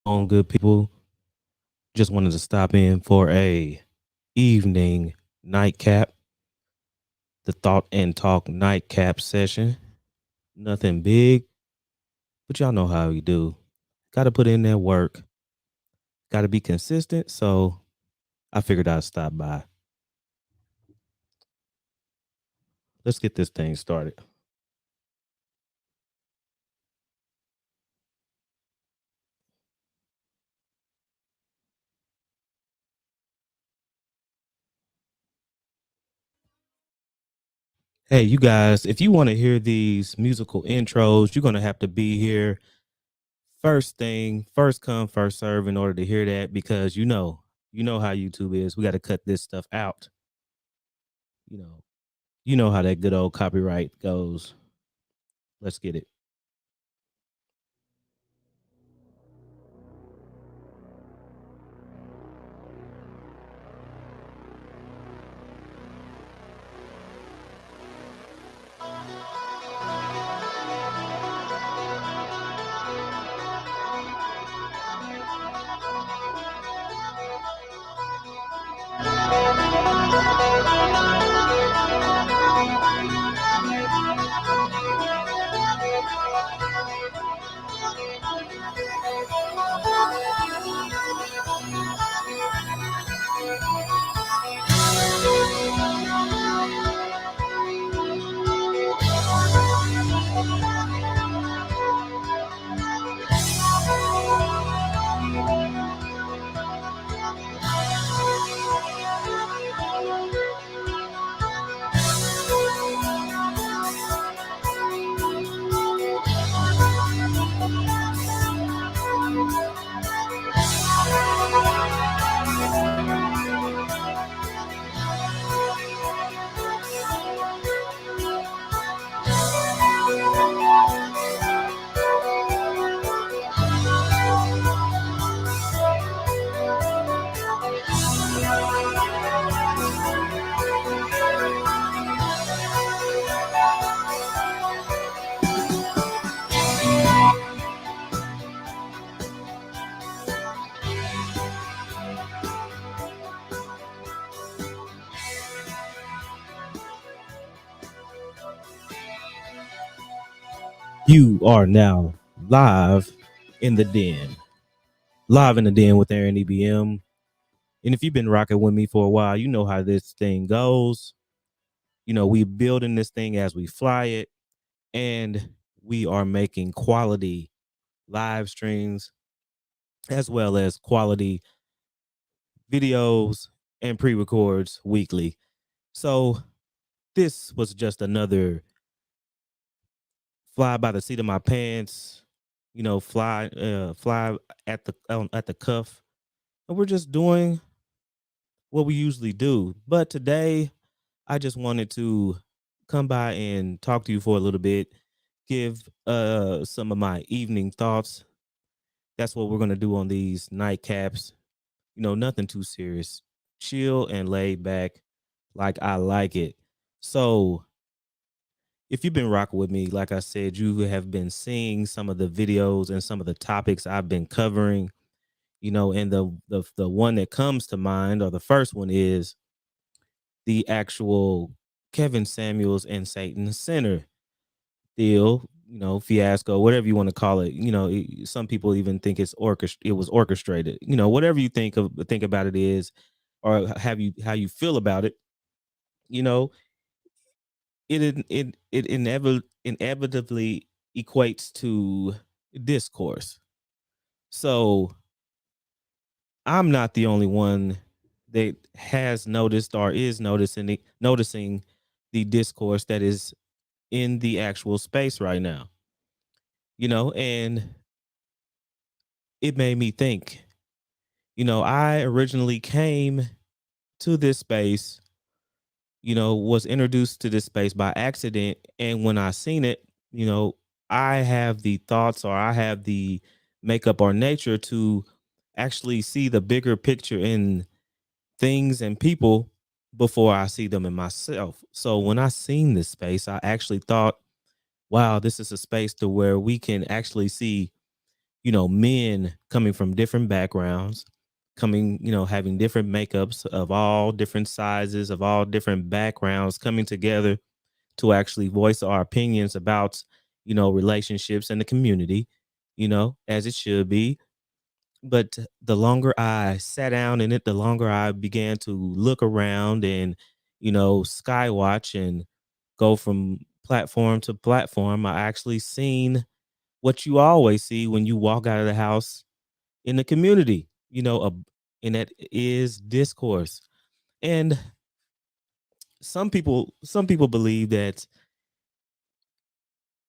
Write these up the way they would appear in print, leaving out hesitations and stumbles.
On good people, just wanted to stop in for a evening nightcap, the thought and talk nightcap session. Nothing big, but y'all know how we do. Got to put in that work. Got to be consistent. So I figured I'd stop by. Let's get this thing started. Hey, you guys, if you want to hear these musical intros, you're going to have to be here first thing, first come, first serve in order to hear that because you know how YouTube is. We got to cut this stuff out. You know, you know how that good old copyright goes. Let's get it. You are now live in the den. Live in the den with Aaron EBM. And if you've been rocking with me for a while, you know how this thing goes. We building this thing as we fly it, and we are making quality live streams as well as quality videos and pre-records weekly. So this was just another fly by the seat of my pants, fly at the cuff. And we're just doing what we usually do. But today I just wanted to come by and talk to you for a little bit, give some of my evening thoughts. That's what we're gonna do on these nightcaps. Nothing too serious. Chill and laid back like I like it. So if you've been rocking with me, like I said, you have been seeing some of the videos and some of the topics I've been covering, and the one that comes to mind, or the first one, is the actual Kevin Samuels and Satan Center deal, fiasco, whatever you want to call it. Some people even think it was orchestrated. Whatever you think about it is, or how you feel about it. You know, it inevitably equates to discourse. So I'm not the only one that has noticed or is noticing the discourse that is in the actual space right now. And it made me think. I originally came to this space, was introduced to this space by accident. And when I seen it, I have the thoughts, or I have the makeup or nature to actually see the bigger picture in things and people before I see them in myself. So when I seen this space, I actually thought, wow, this is a space to where we can actually see, men coming from different backgrounds, having different makeups of all different sizes, of all different backgrounds, coming together to actually voice our opinions about, relationships in the community, as it should be. But the longer I sat down in it, the longer I began to look around and, skywatch and go from platform to platform. I actually seen what you always see when you walk out of the house in the community, and that is discourse. And some people believe that,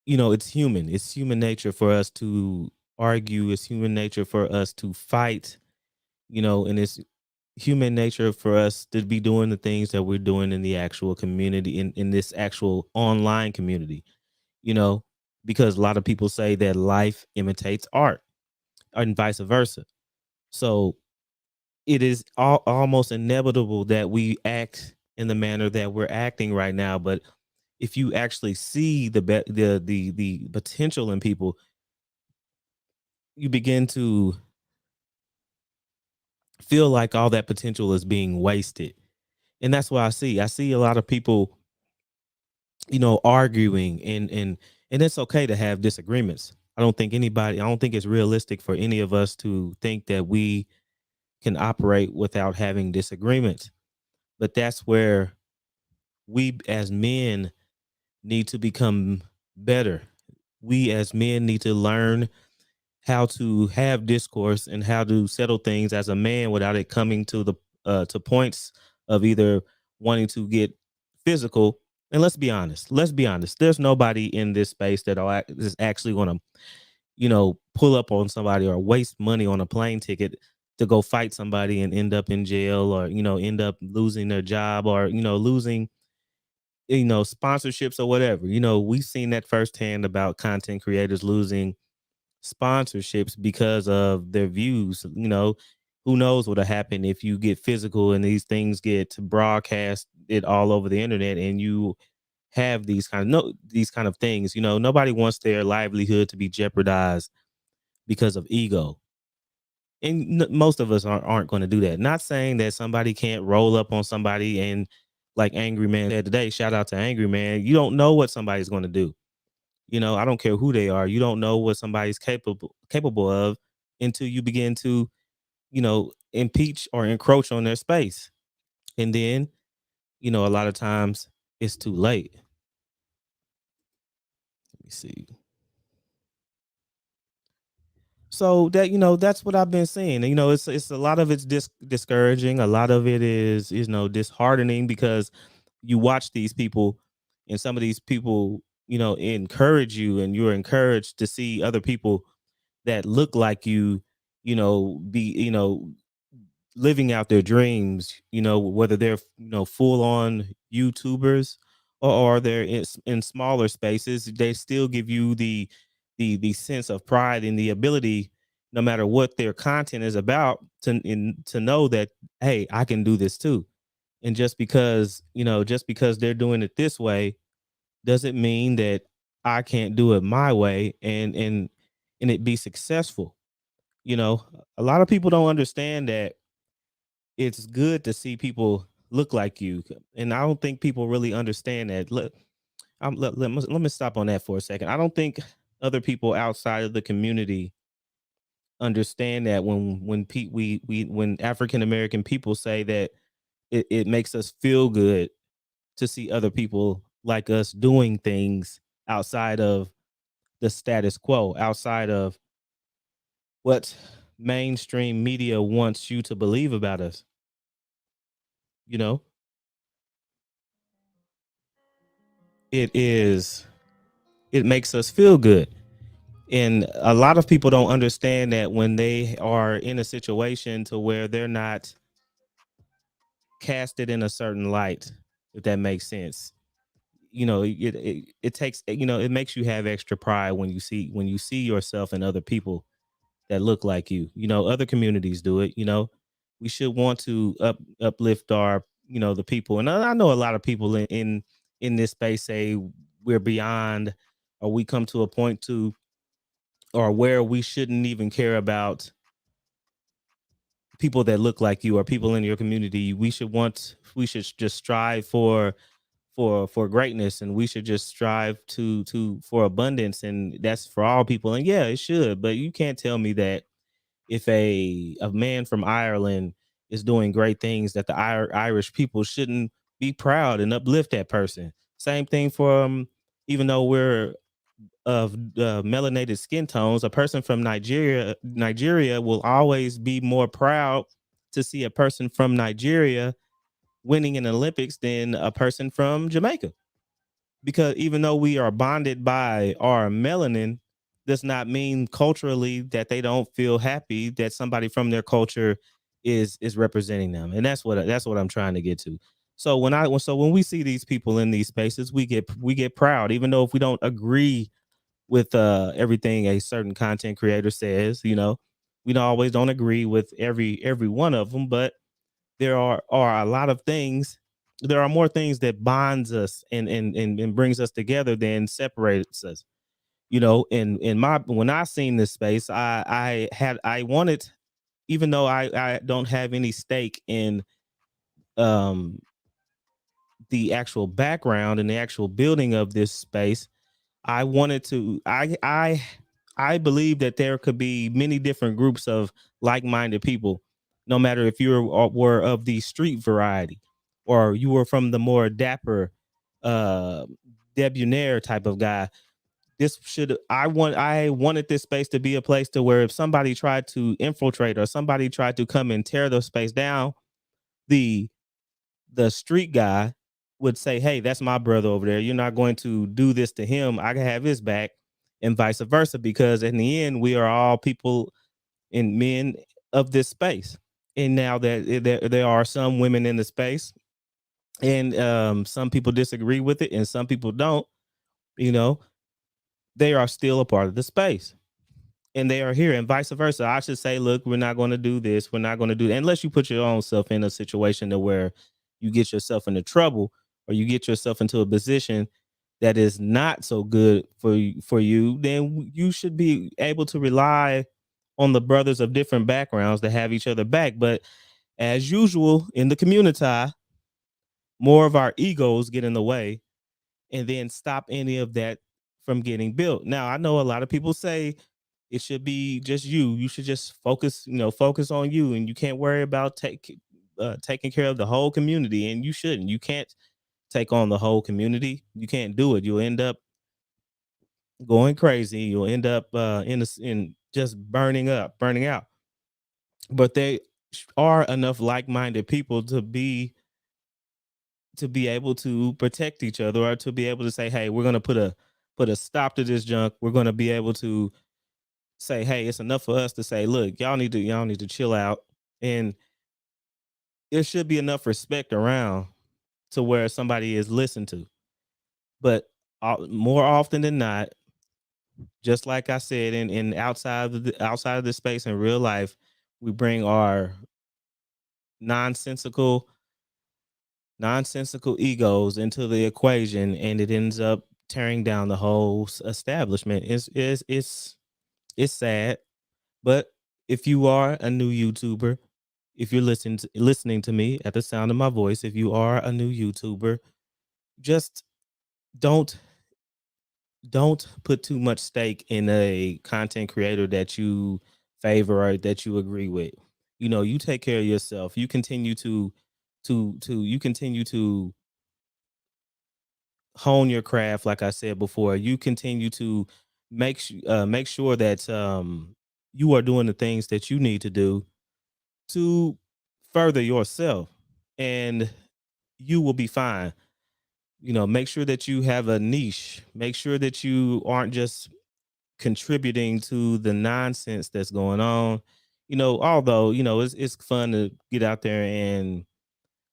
it's human nature for us to argue, it's human nature for us to fight, and it's human nature for us to be doing the things that we're doing in the actual community, in this actual online community, you know, because a lot of people say that life imitates art and vice versa. So it is almost inevitable that we act in the manner that we're acting right now. But if you actually see the potential in people, you begin to feel like all that potential is being wasted. And that's what I see. I see a lot of people, arguing, and it's okay to have disagreements. I don't think it's realistic for any of us to think that we can operate without having disagreements. But that's where we as men need to become better. We as men need to learn how to have discourse and how to settle things as a man without it coming to the to points of either wanting to get physical. And let's be honest. Let's be honest. There's nobody in this space that is actually going to, pull up on somebody or waste money on a plane ticket to go fight somebody and end up in jail, or end up losing their job, or losing, sponsorships or whatever. We've seen that firsthand about content creators losing sponsorships because of their views. Who knows what'll happen if you get physical and these things get broadcast it all over the internet, and you have these kind of things. Nobody wants their livelihood to be jeopardized because of ego. And most of us aren't going to do that. Not saying that somebody can't roll up on somebody and, like Angry Man said today, shout out to Angry Man. You don't know what somebody's going to do. I don't care who they are. You don't know what somebody's capable of until you begin to, impeach or encroach on their space. And then, a lot of times it's too late. Let me see. So that, that's what I've been seeing. And, it's a lot of it's discouraging. A lot of it is, disheartening, because you watch these people, and some of these people, encourage you, and you're encouraged to see other people that look like you, be, living out their dreams, whether they're, full on YouTubers, or they're in smaller spaces. They still give you the sense of pride and the ability, no matter what their content is about, to know that, hey, I can do this too. And just because they're doing it this way doesn't mean that I can't do it my way, and it be successful. You know, a lot of people don't understand that it's good to see people look like you, and I don't think people really understand that. Let me stop on that for a second. I don't think other people outside of the community understand that when African American people say that it makes us feel good to see other people like us doing things outside of the status quo, outside of what mainstream media wants you to believe about us. You know, it is, it makes us feel good. And a lot of people don't understand that when they are in a situation to where they're not casted in a certain light, if that makes sense. It takes, it makes you have extra pride when you see yourself and other people that look like you. Other communities do it. We should want to uplift our, the people. And I know a lot of people in this space say we're beyond, or we come to a point to or where we shouldn't even care about people that look like you or people in your community. We should just strive for greatness, and we should just strive to for abundance, and that's for all people. And yeah, it should, but you can't tell me that if a man from Ireland is doing great things, that the Irish people shouldn't be proud and uplift that person. Same thing for even though we're of melanated skin tones, a person from Nigeria will always be more proud to see a person from Nigeria winning in the Olympics than a person from Jamaica. Because even though we are bonded by our melanin, does not mean culturally that they don't feel happy that somebody from their culture is representing them. And that's what I'm trying to get to. So when we see these people in these spaces, we get proud, even though if we don't agree with everything a certain content creator says. We don't agree with every one of them, but there are a lot of things. There are more things that bonds us and brings us together than separates us. In my when I seen this space, I wanted, even though I don't have any stake in um the actual background and the actual building of this space. I wanted to I believe that there could be many different groups of like-minded people, no matter if were of the street variety or you were from the more dapper uh debonair type of guy. I wanted this space to be a place to where if somebody tried to infiltrate or somebody tried to come and tear the space down, the the street guy would say, "Hey, that's my brother over there. You're not going to do this to him. I can have his back," and vice versa. Because in the end, we are all people and men of this space. And now that there are some women in the space, and some people disagree with it, and some people don't. You know, they are still a part of the space, and they are here, and vice versa. I should say, look, we're not going to do this. We're not going to do that unless you put your own self in a situation to where you get yourself into trouble or you get yourself into a position that is not so good for you. Then you should be able to rely on the brothers of different backgrounds to have each other back. But as usual in the community, more of our egos get in the way and then stop any of that from getting built. Now, I know a lot of people say it should be just you. You should just focus on you, and you can't worry about taking care of the whole community. And you shouldn't. You can't take on the whole community. You can't do it. You'll end up going crazy. You'll end up in just burning out. But they are enough like-minded people to be able to protect each other, or to be able to say, hey, we're going to put a stop to this junk. We're going to be able to say, hey, it's enough for us to say, look, y'all need to chill out. And there should be enough respect around to where somebody is listened to. But more often than not, just like I said, in outside of the space in real life, we bring our nonsensical nonsensical egos into the equation, and it ends up tearing down the whole establishment. It's sad, but if you are a new YouTuber, if you're listening to me at the sound of my voice, if you are a new YouTuber, just don't don't put too much stake in a content creator that you favor or that you agree with. You take care of yourself. You continue to hone your craft. Like I said before, you continue to make sure that you are doing the things that you need to do to further yourself, and you will be fine. Make sure that you have a niche. Make sure that you aren't just contributing to the nonsense that's going on. Although it's fun to get out there and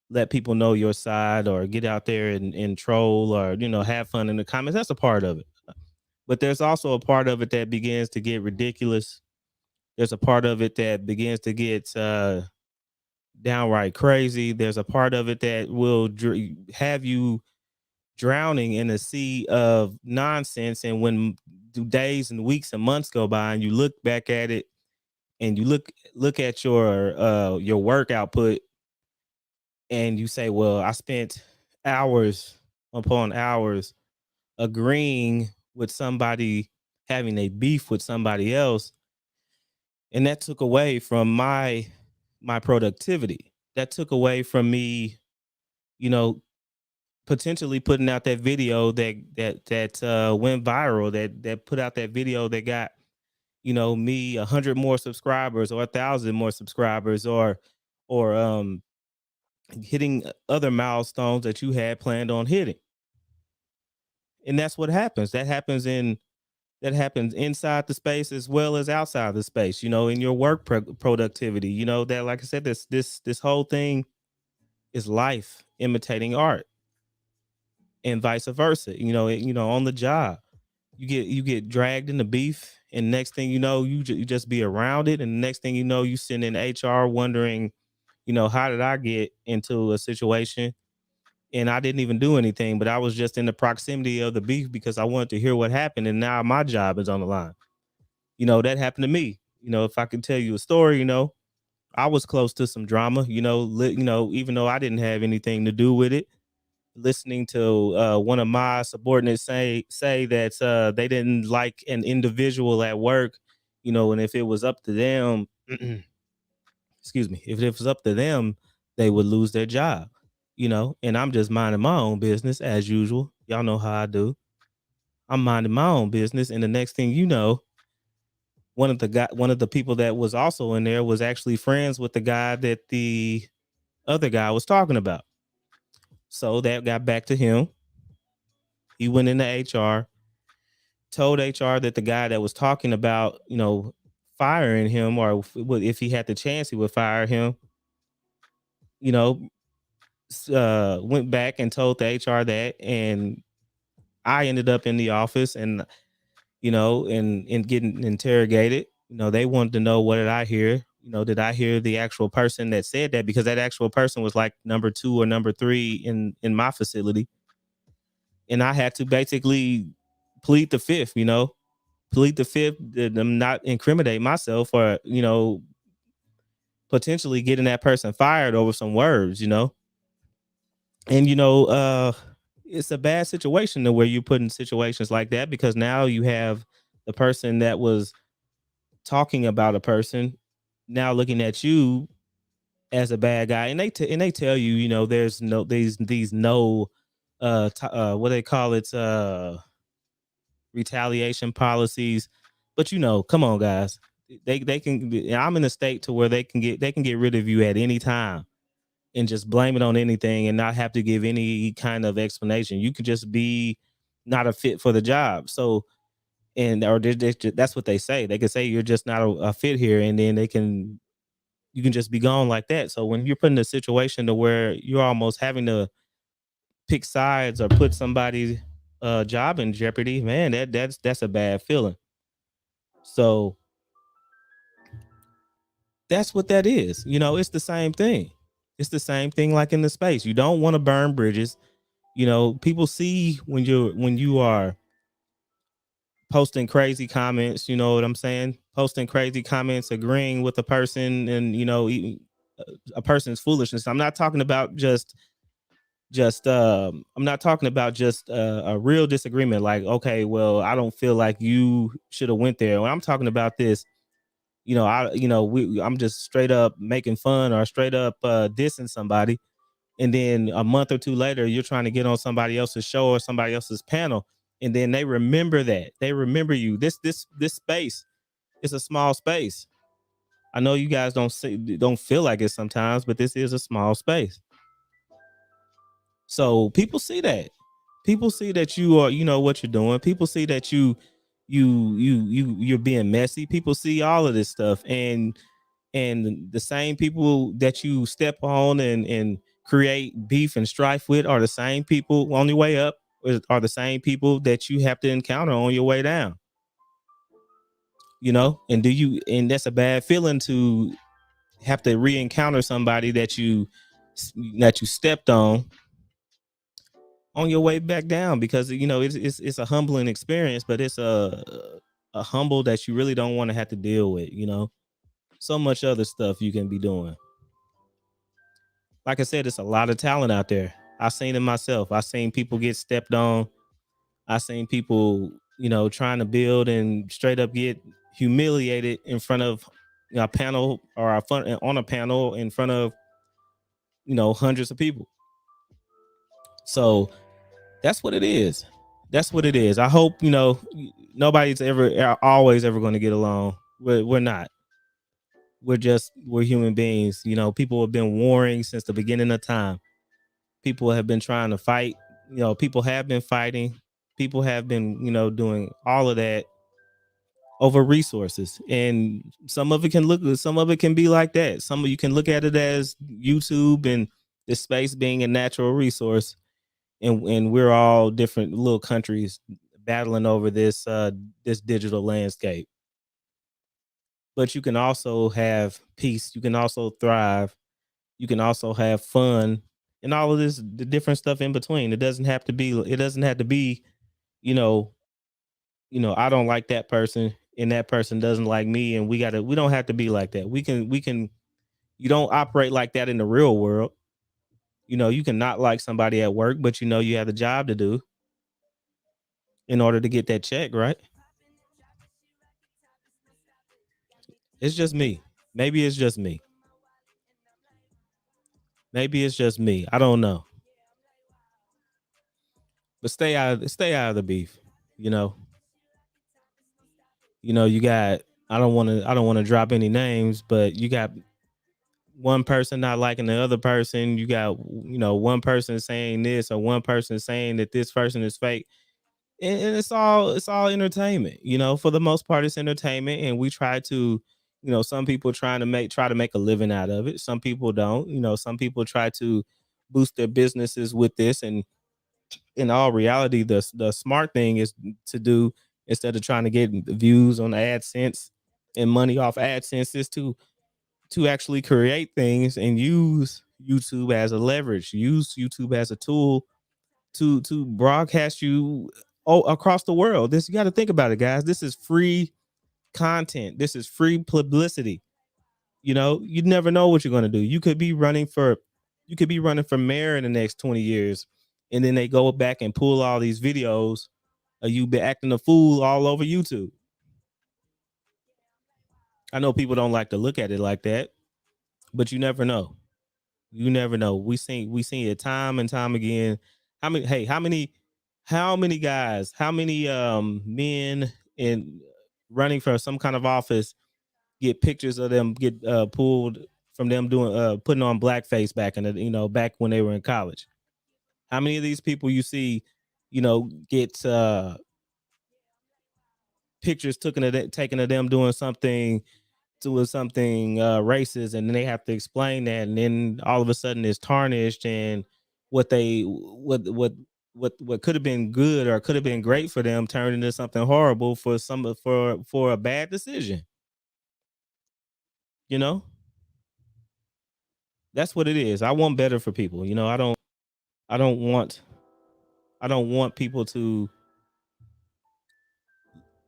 let people know your side, or get out there and troll, or have fun in the comments. That's a part of it. But there's also a part of it that begins to get ridiculous. There's a part of it that begins to get downright crazy. There's a part of it that will have you drowning in a sea of nonsense. And when days and weeks and months go by, and you look back at it, and you look at your work output, and you say, well, I spent hours upon hours agreeing with somebody, having a beef with somebody else, and that took away from my productivity. That took away from me, you know, potentially putting out that video that went viral, that put out that video that got, me 100 more subscribers, or 1,000 more subscribers, or hitting other milestones that you had planned on hitting. And that's what happens. That happens inside the space as well as outside the space, in your work productivity. That, like I said, this whole thing is life imitating art, and vice versa. On the job, you get dragged into beef, and next thing you know, you just be around it, and the next thing you know, you sitting in HR wondering, how did I get into a situation, and I didn't even do anything, but I was just in the proximity of the beef because I wanted to hear what happened, and now my job is on the line. That happened to me. If I can tell you a story, I was close to some drama. Even though I didn't have anything to do with it, listening to one of my subordinates say that they didn't like an individual at work, and if it was up to them, excuse me, if it was up to them, they would lose their job. And I'm just minding my own business as usual. Y'all know how I do. I'm minding my own business, and the next thing you know, one of the people that was also in there was actually friends with the guy that the other guy was talking about. So that got back to him. He went into HR, told HR that the guy that was talking about, firing him, or if he had the chance, he would fire him. You know, went back and told the HR that, and I ended up in the office, and and getting interrogated. They wanted to know, what did I hear? Did I hear the actual person that said that? Because that actual person was like number 2 or number 3 in my facility, and I had to basically plead the fifth. Plead the fifth, not incriminate myself, or potentially getting that person fired over some words. And it's a bad situation to where you put in situations like that, because now you have the person that was talking about a person now looking at you as a bad guy, and they tell you, there's no these no what they call it, retaliation policies. But come on, guys, they can, I'm in a state to where they can get rid of you at any time, and just blame it on anything, and not have to give any kind of explanation. You could just be not a fit for the job. So, and or that's what they say. They can say you're just not a fit here, and then you can just be gone like that. So when you're put in a situation to where you're almost having to pick sides or put somebody's job in jeopardy, man, that's a bad feeling. So that's what that is. It's the same thing. It's the same thing like in the space. You don't want to burn bridges. People see when you are posting crazy comments, you know what I'm saying? Posting crazy comments, agreeing with a person, and a person's foolishness. I'm not talking about just I'm not talking about just a real disagreement, like, okay, well, I don't feel like you should have went there. When I'm talking about this, I'm just straight up making fun, or straight up dissing somebody, and then a month or two later, you're trying to get on somebody else's show or somebody else's panel, and then they remember that. They remember you. This space is a small space. I know you guys don't feel like it sometimes, but this is a small space. So people see that. People see that you are, what you're doing. People see that you're being messy. People see all of this stuff, and the same people that you step on and create beef and strife with are the same people on your way up, are the same people that you have to encounter on your way down. And that's a bad feeling, to have to re-encounter somebody that you stepped on, on your way back down, because it's a humbling experience, but it's a humble that you really don't want to have to deal with. So much other stuff you can be doing. Like I said, it's a lot of talent out there. I seen it myself. I seen people get stepped on. I seen people, trying to build and straight up get humiliated in front of a panel, or on a panel in front of hundreds of people. So that's what it is. That's what it is. I hope nobody's always ever going to get along. We're not. We're human beings. People have been warring since the beginning of time. People have been trying to fight. People have been fighting. People have been doing all of that over resources, and some of it can be like that. Some of you can look at it as YouTube and the space being a natural resource, and we're all different little countries battling over this digital landscape. But you can also have peace, you can also thrive, you can also have fun, and all of the different stuff in between. It doesn't have to be you know I don't like that person and that person doesn't like me, and we don't have to be like that. We can You don't operate like that in the real world. You can not like somebody at work, but you have the job to do in order to get that check, right? It's just me. Maybe it's just me. Maybe it's just me. I don't know. But stay out of the beef. You know. You got I don't want to drop any names, but you got one person not liking the other person. You got one person saying this, or one person saying that this person is fake. And it's all entertainment. For the most part it's entertainment, and we try to some people try to make a living out of it. Some people don't. Some people try to boost their businesses with this, and in all reality the smart thing is to do, instead of trying to get views on AdSense and money off AdSense, is to actually create things and use YouTube as a leverage, use YouTube as a tool to broadcast you across the world. This, you got to think about it, guys. This is free content. This is free publicity. You never know what you're going to do. You could be running for mayor in the next 20 years, and then they go back and pull all these videos of you be acting a fool all over YouTube. I know people don't like to look at it like that, but you never know. You never know. We seen it time and time again. How many guys, how many men in running for some kind of office get pictures of them get pulled from them doing putting on blackface back when they were in college? How many of these people you see, get pictures taken of them doing something racist, and then they have to explain that, and then all of a sudden it's tarnished, and what could have been good or could have been great for them turned into something horrible for a bad decision. You know, that's what it is. I want better for people. I don't want I don't want people to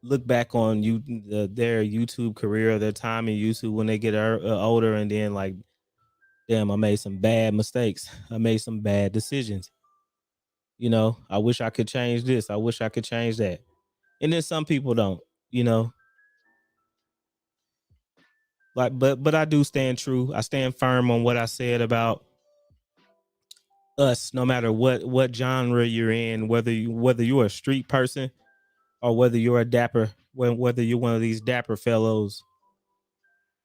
look back on their YouTube career, their time in YouTube when they get older, and then like, damn, I made some bad mistakes. I made some bad decisions. I wish I could change this. I wish I could change that. And then some people don't, you know, but I do stand true. I stand firm on what I said about us, no matter what genre you're in, whether you're a street person or whether you're a dapper, whether you're one of these dapper fellows.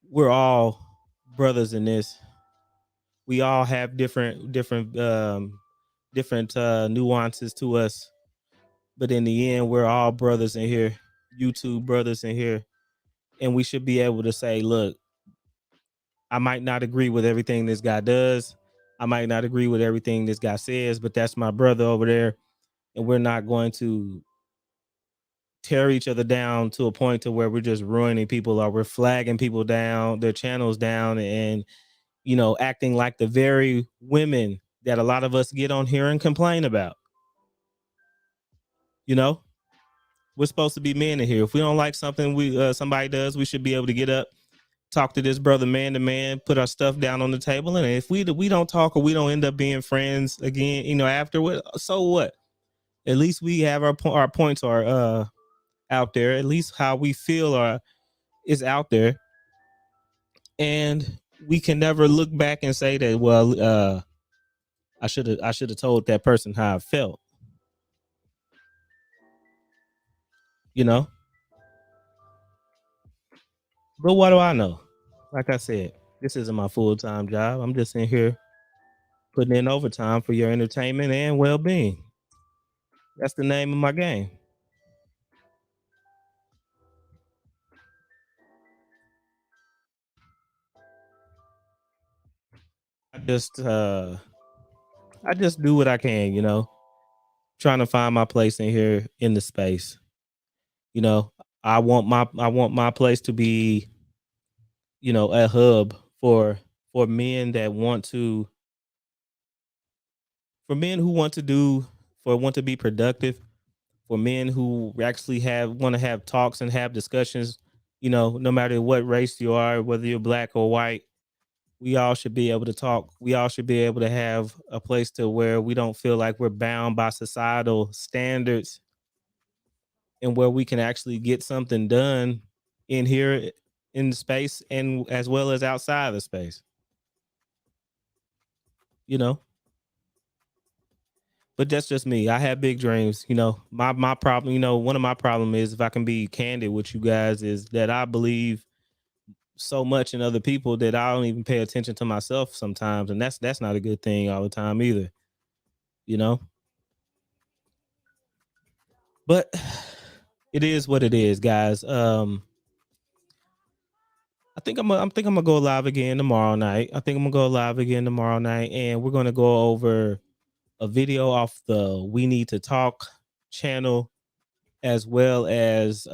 We're all brothers in this. We all have different nuances to us, but in the end we're all brothers in here, YouTube brothers in here. And we should be able to say, look, I might not agree with everything this guy does, I might not agree with everything this guy says, but that's my brother over there, and we're not going to tear each other down to a point to where we're just ruining people, or we're flagging people down, their channels down, and acting like the very women that a lot of us get on here and complain about. You know, we're supposed to be men in here. If we don't like something we somebody does, we should be able to get up, talk to this brother man to man, put our stuff down on the table, and if we don't talk or we don't end up being friends again, afterward, so what? At least we have our points are out there. At least how we feel are is out there, and we can never look back and say that, well, I should have told that person how I felt. You know, but what do I know? Like I said, this isn't my full time job. I'm just in here putting in overtime for your entertainment and well being. That's the name of my game. I just uh I just do what I can, trying to find my place in here in the space. You know, I want my place to be, a hub for men that want to for men who want to do for want to be productive, for men who actually have want to have talks and have discussions, no matter what race you are, whether you're black or white, we all should be able to talk. We all should be able to have a place to where we don't feel like we're bound by societal standards, and where we can actually get something done in here in the space and as well as outside of the space, you know. But that's just me. I have big dreams. My problem, one of my problem is, if I can be candid with you guys, is that I believe so much in other people that I don't even pay attention to myself sometimes, and that's not a good thing all the time either, you know. But it is what it is, guys. I think I'm gonna go live again tomorrow night. I think I'm gonna go live again tomorrow night, and we're gonna go over a video off the We Need to Talk channel, as well as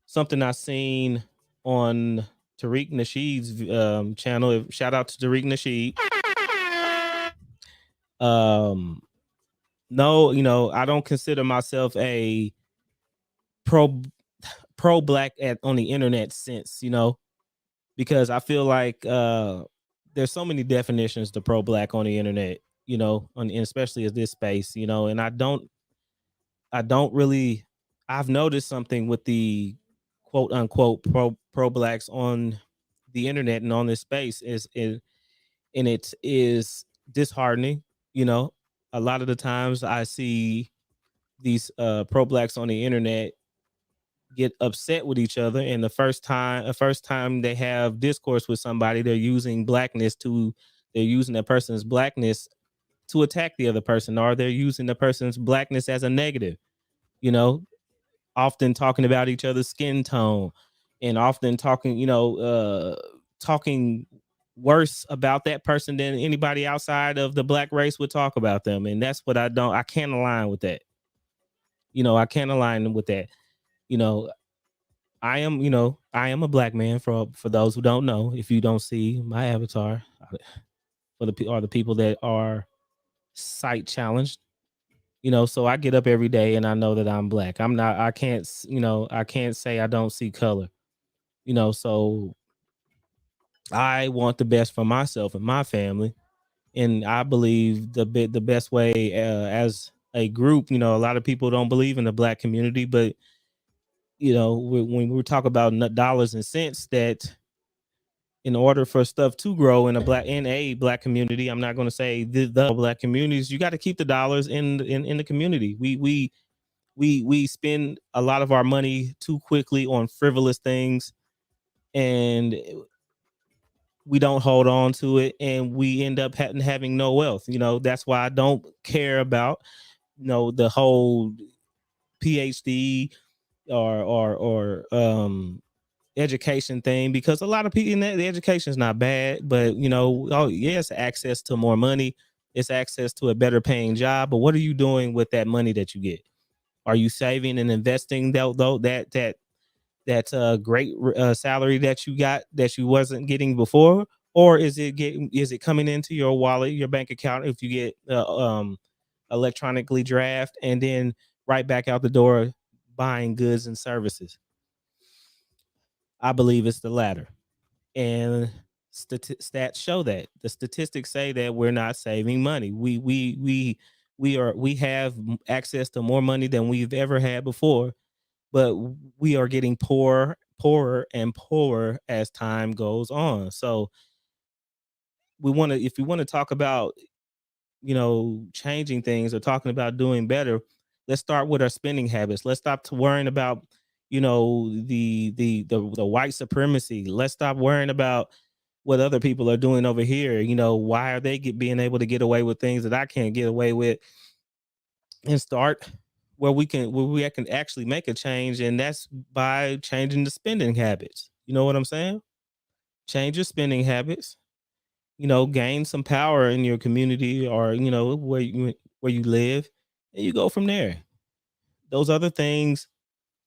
something I seen on Tariq Nasheed's channel. Shout out to Tariq Nasheed. Um, no, I don't consider myself a pro pro black at on the internet sense, because I feel like there's so many definitions to pro black on the internet, and especially as this space, and I don't really. I've noticed something with the quote unquote pro blacks on the internet and on this space is and it is disheartening. You know, a lot of the times I see these pro blacks on the internet get upset with each other, and the first time they have discourse with somebody, they're using that person's blackness to attack the other person, or they're using the person's blackness as a negative, you know often talking about each other's skin tone, and often talking worse about that person than anybody outside of the black race would talk about them. And that's what I can't align with that. I can't align with that. you know I am a black man, for those who don't know. If you don't see my avatar, for the people that are sight challenged, so I get up every day and I know that I'm black. I can't say I don't see color. So I want the best for myself and my family, and I believe the best way, as a group. A lot of people don't believe in the black community, but when we talk about dollars and cents, that in order for stuff to grow in a black community, I'm not going to say the black communities, you got to keep the dollars in the community. We spend a lot of our money too quickly on frivolous things, and we don't hold on to it, and we end up having no wealth. That's why I don't care about the whole PhD or education thing, because a lot of people, the education is not bad, but oh yeah, it's access to more money, it's access to a better paying job, but what are you doing with that money that you get? Are you saving and investing that great salary that you got, that you wasn't getting before? Or is it coming into your wallet, your bank account, if you get electronically draft, and then right back out the door buying goods and services. I believe it's the latter. And stats show that. The statistics say that we're not saving money. We have access to more money than we've ever had before, but we are getting poorer and poorer as time goes on. So we want to if we want to talk about, changing things or talking about doing better, let's start with our spending habits. Let's stop to worrying about, the white supremacy. Let's stop worrying about what other people are doing over here. Why are they being able to get away with things that I can't get away with, and start where we can actually make a change, and that's by changing the spending habits. You know what I'm saying? Change your spending habits, gain some power in your community, or where you live, and you go from there. Those other things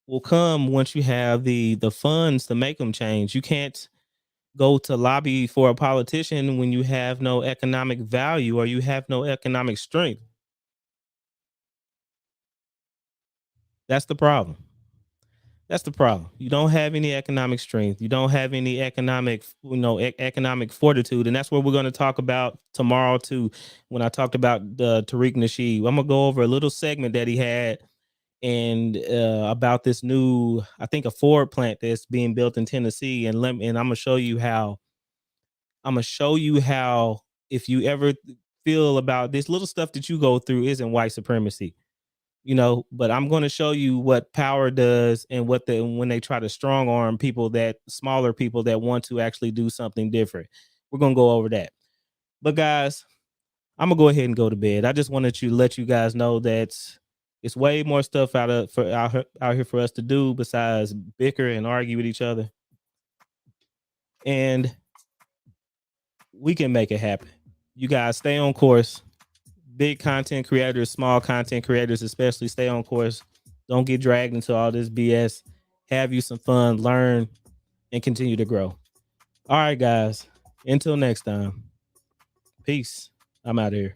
will come once you have the funds to make them change. You can't go to lobby for a politician when you have no economic value or you have no economic strength. That's the problem. That's the problem. You don't have any economic strength. You don't have any economic fortitude, and that's what we're going to talk about tomorrow too. When I talked about the Tariq Nasheed, I'm gonna go over a little segment that he had and about this new, I think, a Ford plant that's being built in Tennessee, and I'm gonna show you how, if you ever feel about this little stuff that you go through isn't white supremacy, but I'm going to show you what power does, and when they try to strong arm people, that smaller people that want to actually do something different. We're going to go over that. But guys, I'm gonna go ahead and go to bed. I just wanted to let you guys know that it's way more stuff out here for us to do besides bicker and argue with each other, and we can make it happen. You guys stay on course. Big content creators, small content creators, especially, stay on course. Don't get dragged into all this BS. Have you some fun, learn, and continue to grow. All right, guys. Until next time. Peace. I'm out of here.